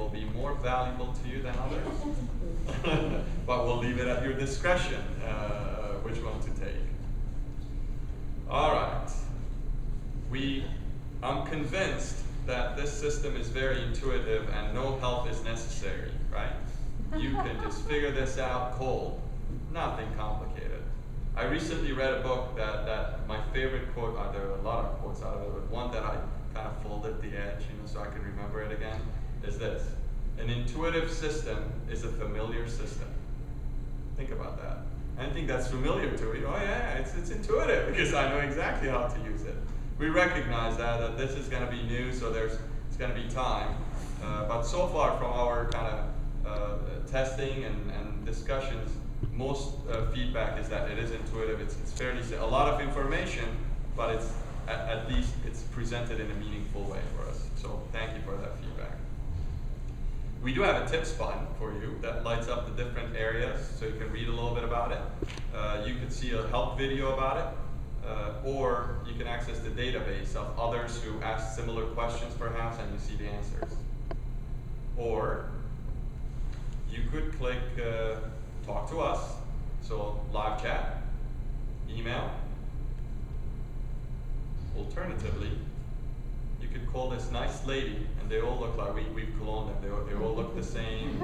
will be more valuable to you than others. But we'll leave it at your discretion which one to take. All right. I'm convinced that this system is very intuitive and no help is necessary, right? You can just figure this out cold. Nothing complicated. I recently read a book that my favorite quote, there are a lot of quotes out of it, but one that I kind of folded the edge, so I can remember it again, is this: an intuitive system is a familiar system. Think about that. Anything that's familiar to you, oh yeah, it's intuitive because I know exactly how to use it. We recognize that this is going to be new, so it's going to be time. But so far from our kind of testing and discussions, most feedback is that it is intuitive. It's fairly a lot of information, but at least it's presented in a meaningful way for us. So thank you for that feedback. We do have a tips button for you that lights up the different areas, so you can read a little bit about it. You can see a help video about it. Or you can access the database of others who asked similar questions perhaps, and you see the answers. Or you could click talk to us, so live chat, email. Alternatively, you could call this nice lady, and they all look like we've cloned them. They all look the same.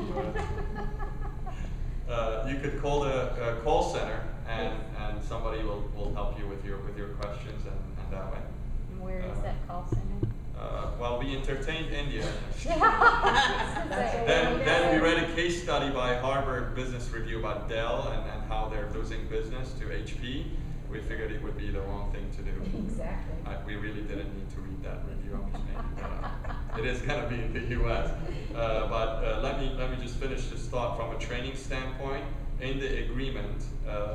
You could call the call center, and somebody will help you with your questions, and that way. And where is that call center? Well, we entertained India. then we read a case study by Harvard Business Review about Dell and how they're losing business to HP. We figured it would be the wrong thing to do. Exactly. We really didn't need to read that review. I'm just making that up. It is going to be in the U.S. But let me just finish this thought from a training standpoint. In the agreement,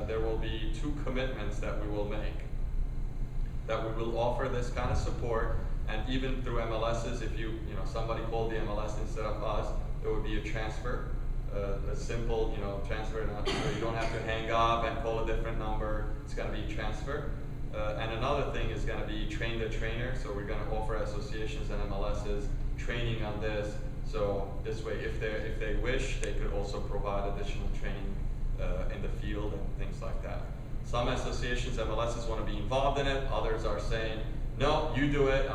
there will be 2 commitments that we will make. That we will offer this kind of support, and even through MLSs, if somebody called the MLS instead of us, there would be a transfer, a simple transfer. So you don't have to hang up and call a different number. It's going to be a transfer. And another thing is going to be train the trainer. So we're going to offer associations and MLSs training on this. So this way, if they wish, they could also provide additional training in the field and things like that. Some associations, MLSs, want to be involved in it. Others are saying, no, you do it.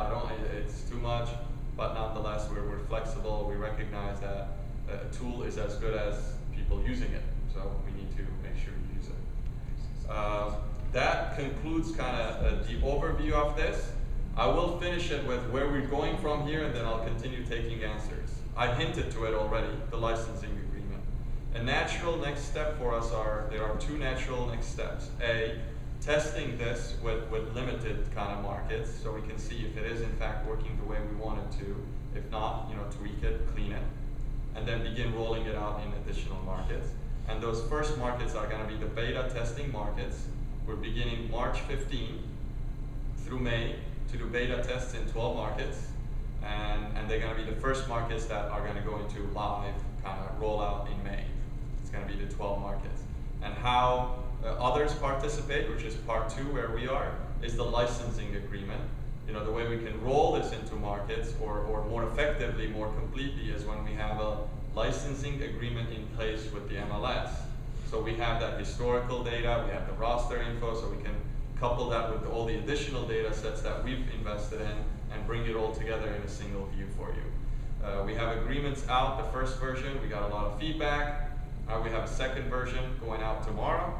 It's too much. But nonetheless, we're flexible. We recognize that a tool is as good as people using it. So we need to make sure you use it. That concludes kind of the overview of this. I will finish it with where we're going from here, and then I'll continue taking answers. I hinted to it already, the licensing agreement. A natural next step for us there are 2 natural next steps. A, testing this with limited kind of markets, so we can see if it is in fact working the way we want it to. If not, tweak it, clean it, and then begin rolling it out in additional markets. And those first markets are going to be the beta testing markets. We're beginning March 15 through May to do beta tests in 12 markets, and they're going to be the first markets that are going to go into live kind of rollout in May. It's going to be the 12 markets. And how others participate, which is part 2 where we are, is the licensing agreement. The way we can roll this into markets or more effectively, more completely, is when we have a licensing agreement in place with the MLS. So we have that historical data, we have the roster info, so we can couple that with all the additional data sets that we've invested in and bring it all together in a single view for you. We have agreements out, the first version, we got a lot of feedback. We have a second version going out tomorrow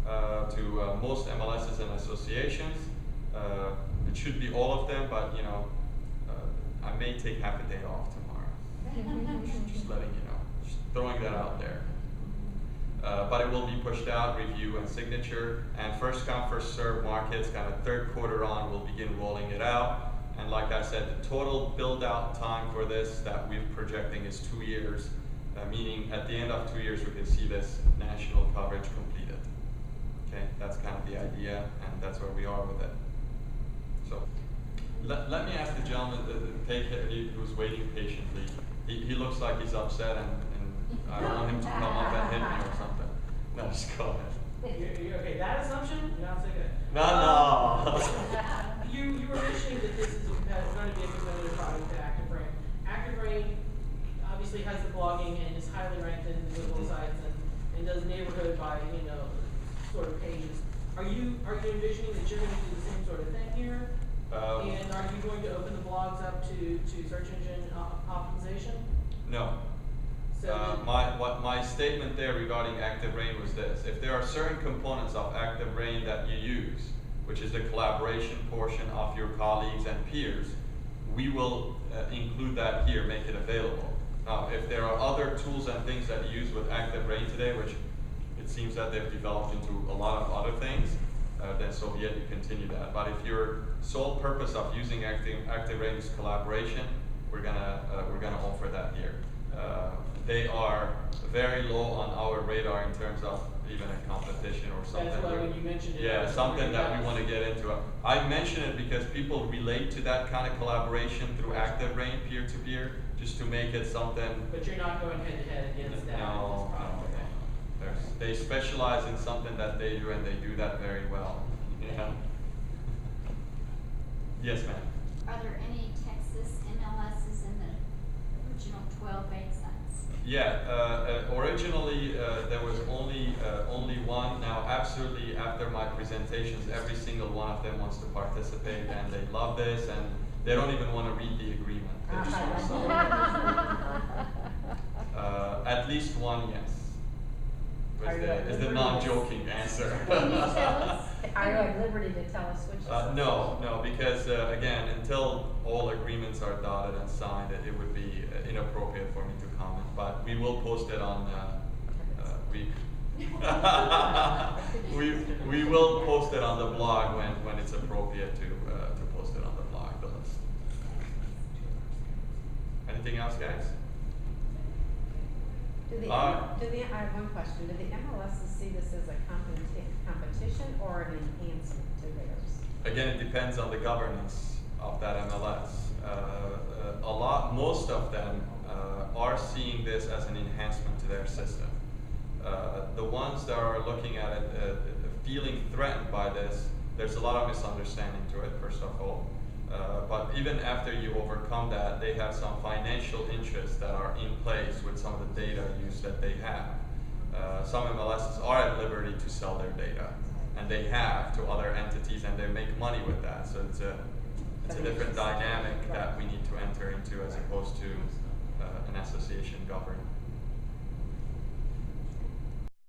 to most MLSs and associations. It should be all of them, but I may take half a day off tomorrow. Just letting you know, just throwing that out there. But it will be pushed out, review and signature, and first come, first serve markets, kind of 3rd quarter on, we'll begin rolling it out. And like I said, the total build out time for this that we're projecting is 2 years, meaning at the end of 2 years we can see this national coverage completed. Okay, that's kind of the idea, and that's where we are with it. So let me ask the gentleman who's waiting patiently. He looks like he's upset, and I don't want him to come up and hit me or something. No, just go ahead. Okay, that assumption, you're not taking it. No. You were mentioning that this is going to be a competitive product to ActiveBrain. ActiveBrain, obviously, obviously has the blogging and is highly ranked in individual sites and does neighborhood by, sort of pages. Are you envisioning that you're going to do the same sort of thing here? And are you going to open the blogs up to search engine optimization? No. So my statement there regarding ActiveRain was this: if there are certain components of ActiveRain that you use, which is the collaboration portion of your colleagues and peers, we will include that here, make it available. Now, if there are other tools and things that you use with ActiveRain today, which it seems that they've developed into a lot of other things, then so be it, you continue that. But if your sole purpose of using ActiveRain is collaboration, we're gonna offer that here. They are very low on our radar in terms of even a competition or something. that's why when you mentioned it. Yeah, something that we want to get into. I mention it because people relate to that kind of collaboration through ActiveRain peer-to-peer, just to make it something. But you're not going head-to-head against that. No, no. They specialize in something that they do, and they do that very well. Yeah. Yes, ma'am. Are there any Texas MLSs in the original 12 beta sites? Yeah, originally there was only one. Now, absolutely, after my presentations, every single one of them wants to participate, and they love this, and they don't even want to read the agreement. They just want to sign. At least one, yes. Is the non-joking answer. Can you tell us? Are you at liberty to tell us which? No, because again, until all agreements are dotted and signed, it would be inappropriate for me to comment. But we will post it on. We will post it on the blog when it's appropriate to post it on the blog. The list. Anything else, guys? I have one question. Do the MLSs see this as a competition or an enhancement to theirs? Again, it depends on the governance of that MLS. Most of them are seeing this as an enhancement to their system. The ones that are looking at it, feeling threatened by this, there's a lot of misunderstanding to it, first of all. But even after you overcome that, they have some financial interests that are in place with some of the data use that they have. Some MLSs are at liberty to sell their data, and they have to other entities, and they make money with that. So it's a different dynamic that we need to enter into, as opposed to an association governed